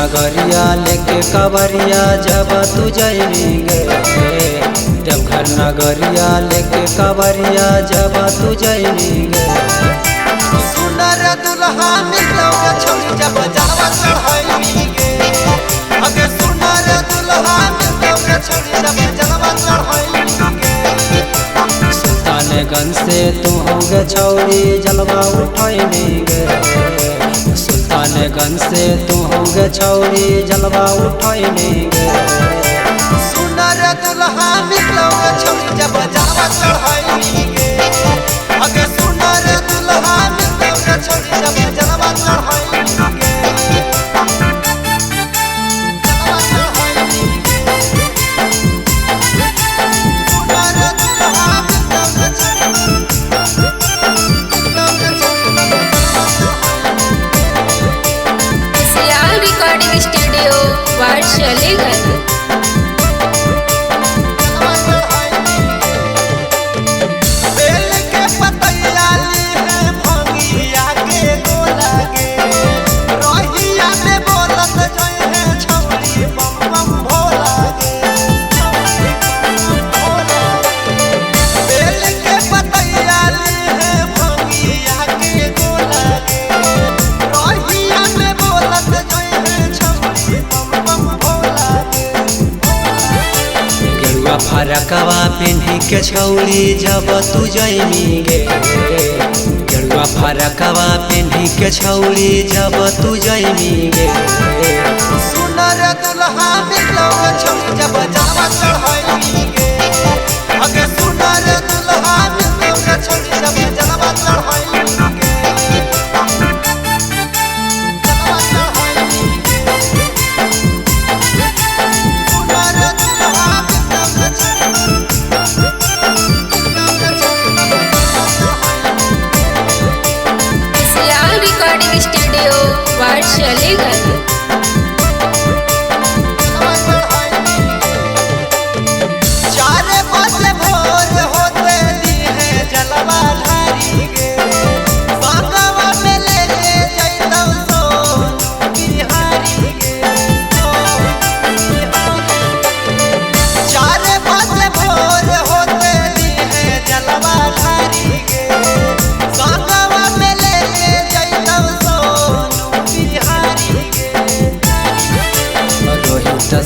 नगरिया लेके कवरिया जब तू जाएंगे, देवघर नगरिया लेके कवरिया जब तू जाएंगे। सुनर दुल्हा मिलोगे छोड़ी जब जावा चढ़ाएंगे, अगे सुनर दुल्हा मिलोगे छोड़ी जब जावा चढ़ाएंगे। सुल्तानगंज से तू होगे छौरी जलवा उठाएंगे, सुल्तानगंज से तू होगे छौरी जलवा उठाएंगे। सुनर दुल्हा मिलोगे छोड़ी जब जावा चढ़ाएंगे, अगे सुनर दुल्हा मिलोगे छोड़ी जब जावा चढ़ाएंगे। Recording studio ward Shailegarh. बेल के पतैया ली है भंगिया के गोला गे, रोहिया में बोलत जोई है छौरी बम बम भोला गे। बेल के पतैया ली है भंगिया के गोला गे, रोहिया में बोलत जोई है छौरी बम बम भोला गे। गेरुआ फरकवा पिन्ही के छौरी जब तू जाएंगे, गेरुआ फरकवा पिन्ही के छौरी जब तू जाएंगे। सुनर दुल्हा मिलोगे छोड़ी जब जावा चढ़ाएंगे, अगे सुनर दुल्हा मिलोगे छोड़ी जब जावा चढ़ाएंगे। Recording studio ward Shailegarh.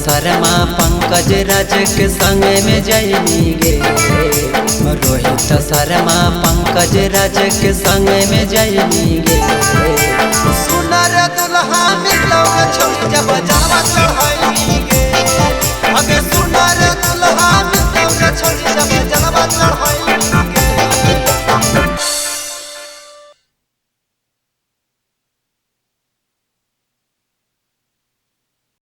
Sharma Pankaj Raj के संग में जाएंगे, रोहित शर्मा पंकज राज के संग में जाएंगे। सुनर दुल्हा मिलोगे छोड़ी जब जावा चढ़ाएंगे, अगे सुनर दुल्हा